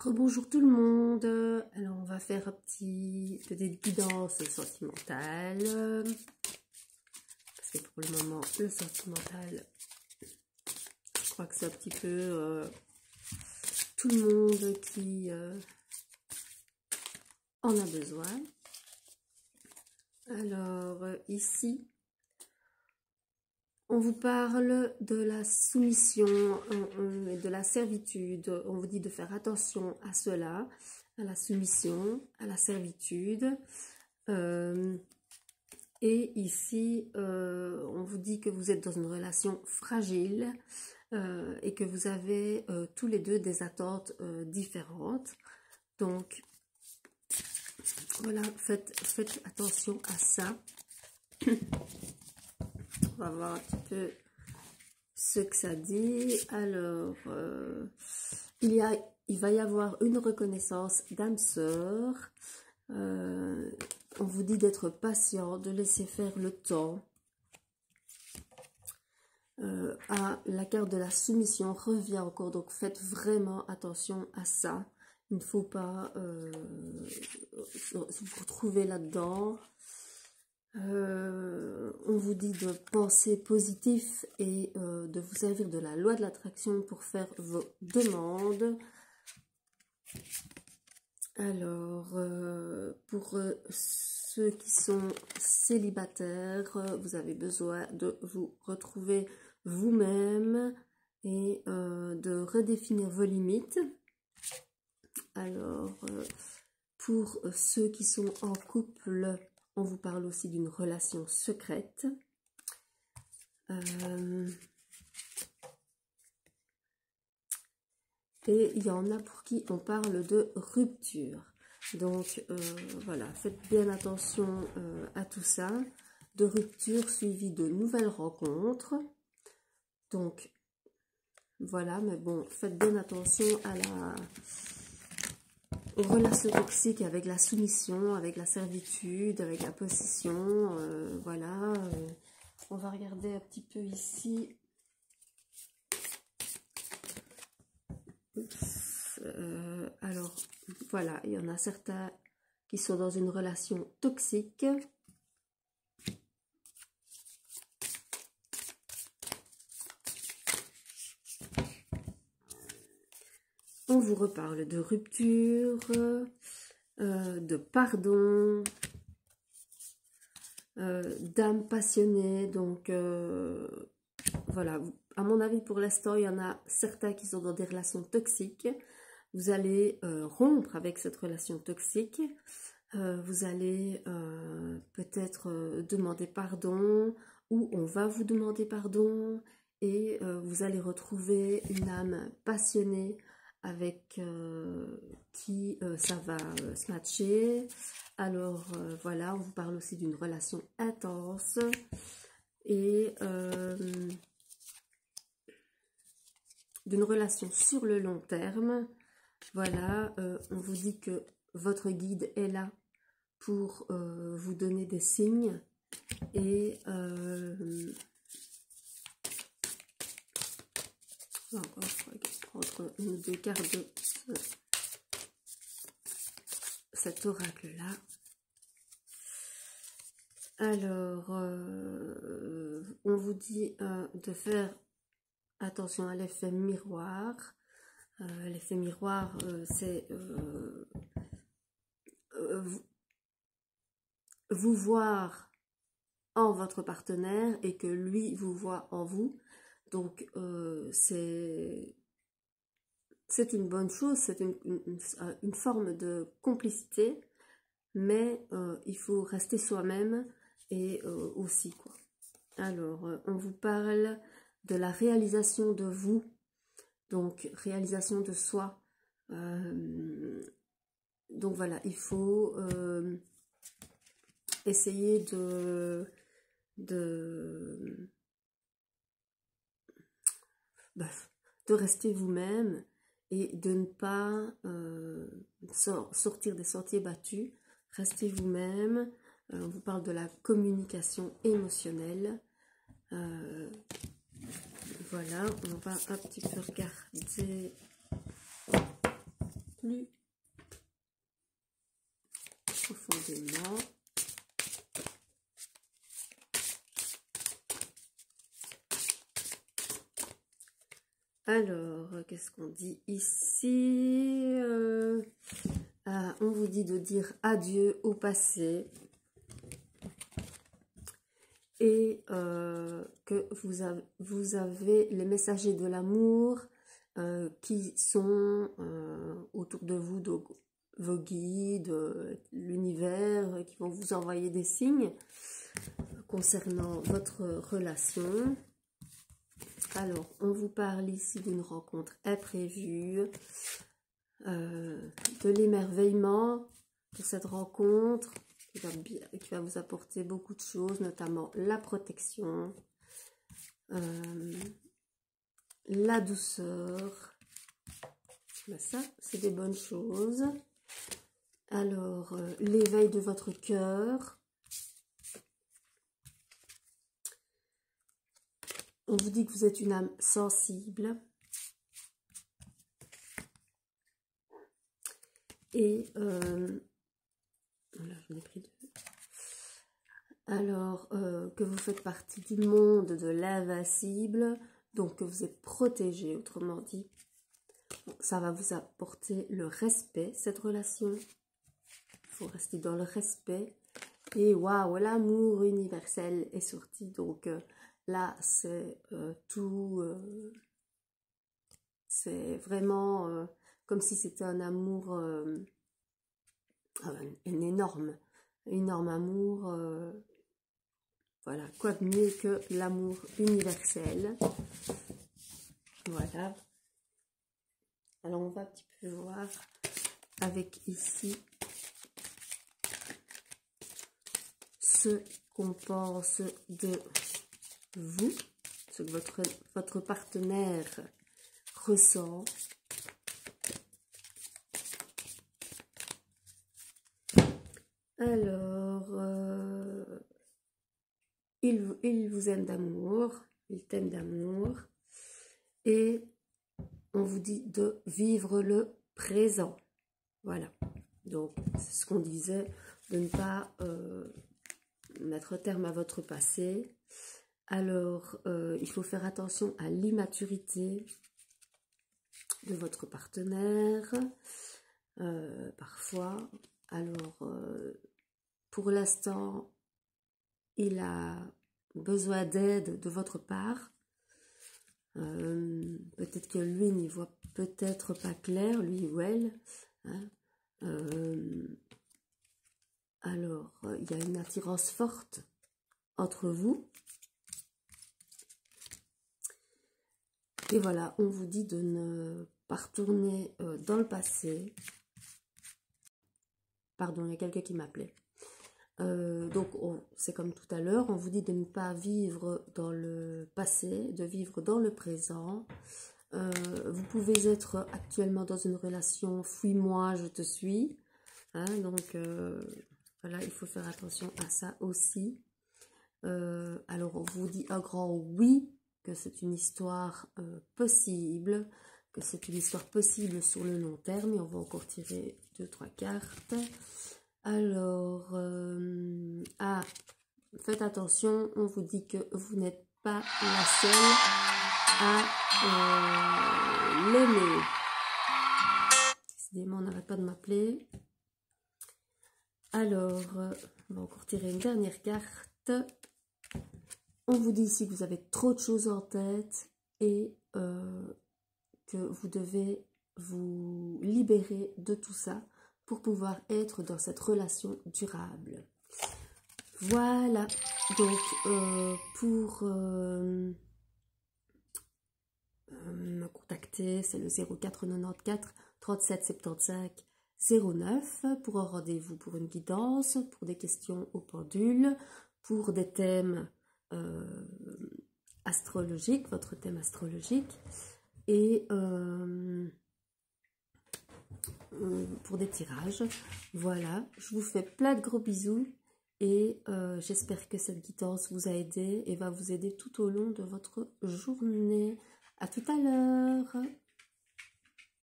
Rebonjour tout le monde. Alors on va faire un petite guidance sentimentale. Parce que pour le moment, le sentimental, je crois que c'est un petit peu tout le monde qui en a besoin. Alors ici, on vous parle de la soumission et de la servitude. On vous dit de faire attention à cela, à la soumission, à la servitude. Et ici, on vous dit que vous êtes dans une relation fragile et que vous avez tous les deux des attentes différentes. Donc, voilà, faites attention à ça. On va voir un petit peu ce que ça dit. Alors, il va y avoir une reconnaissance d'âme sœur. On vous dit d'être patient, de laisser faire le temps. La carte de la soumission revient encore, donc faites vraiment attention à ça. Il ne faut pas vous retrouver là-dedans. On vous dit de penser positif et de vous servir de la loi de l'attraction pour faire vos demandes. Alors, pour ceux qui sont célibataires, vous avez besoin de vous retrouver vous-même et de redéfinir vos limites. Alors, pour ceux qui sont en couple, on vous parle aussi d'une relation secrète. Et il y en a pour qui on parle de rupture. Donc, voilà, faites bien attention à tout ça. De rupture suivie de nouvelles rencontres. Donc, voilà, mais bon, faites bien attention aux relations toxiques avec la soumission, avec la servitude, avec la possession. Voilà, on va regarder un petit peu ici. Alors, voilà, il y en a certains qui sont dans une relation toxique. On vous reparle de rupture, de pardon, d'âme passionnée. Donc, voilà, à mon avis, pour l'instant, il y en a certains qui sont dans des relations toxiques. Vous allez rompre avec cette relation toxique. Vous allez peut-être demander pardon, ou on va vous demander pardon, et vous allez retrouver une âme passionnée avec qui ça va se matcher. Alors voilà, on vous parle aussi d'une relation intense et d'une relation sur le long terme. Voilà, on vous dit que votre guide est là pour vous donner des signes et encore prendre une ou deux cartes de cet oracle là. Alors on vous dit de faire attention à l'effet miroir. L'effet miroir, c'est vous voir en votre partenaire et que lui vous voit en vous. Donc c'est une bonne chose, c'est une forme de complicité, mais il faut rester soi-même et aussi quoi. Alors on vous parle de la réalisation de vous, donc réalisation de soi. Donc voilà, il faut essayer de rester vous-même et de ne pas sortir des sentiers battus. Restez vous-même. On vous parle de la communication émotionnelle. Voilà, on va un petit peu regarder plus profondément. Alors, qu'est-ce qu'on dit ici? On vous dit de dire adieu au passé et que vous avez les messagers de l'amour qui sont autour de vous, donc vos guides, l'univers, qui vont vous envoyer des signes concernant votre relation. Alors, on vous parle ici d'une rencontre imprévue, de l'émerveillement de cette rencontre qui va vous apporter beaucoup de choses, notamment la protection, la douceur. Ben ça, c'est des bonnes choses. Alors, l'éveil de votre cœur. On vous dit que vous êtes une âme sensible. Et, voilà, j'en ai pris 2. Alors, que vous faites partie du monde de l'invincible, donc que vous êtes protégé, autrement dit. Ça va vous apporter le respect, cette relation. Il faut rester dans le respect. Et waouh, l'amour universel est sorti, donc... là, c'est tout, c'est vraiment comme si c'était un amour, un énorme amour, voilà, quoi de mieux que l'amour universel, voilà. Alors, on va un petit peu voir avec ici ce qu'on pense de vous, ce que votre partenaire ressent. Alors, il vous aime d'amour, il t'aime d'amour, et on vous dit de vivre le présent. Voilà, donc c'est ce qu'on disait, de ne pas mettre terme à votre passé. Alors, il faut faire attention à l'immaturité de votre partenaire, parfois. Alors, pour l'instant, il a besoin d'aide de votre part. Peut-être que lui n'y voit peut-être pas clair, lui ou elle. Hein. Alors, il y a une attirance forte entre vous. Et voilà, on vous dit de ne pas retourner dans le passé. Pardon, il y a quelqu'un qui m'appelait. Donc, c'est comme tout à l'heure, on vous dit de ne pas vivre dans le passé, de vivre dans le présent. Vous pouvez être actuellement dans une relation « fuis-moi, je te suis ». Hein, donc, voilà, il faut faire attention à ça aussi. Alors, on vous dit un grand oui, que c'est une histoire possible, que c'est une histoire possible sur le long terme. Et on va encore tirer 2-3 cartes. Alors, faites attention, on vous dit que vous n'êtes pas la seule à l'aimer. Décidément, on n'arrête pas de m'appeler. Alors, on va encore tirer une dernière carte. On vous dit ici que vous avez trop de choses en tête et que vous devez vous libérer de tout ça pour pouvoir être dans cette relation durable. Voilà, donc pour me contacter, c'est le 0494 37 75 09 pour un rendez-vous, pour une guidance, pour des questions au pendule, pour des thèmes astrologiques, votre thème astrologique, et pour des tirages. Voilà, je vous fais plein de gros bisous et j'espère que cette guidance vous a aidé et va vous aider tout au long de votre journée. À tout à l'heure.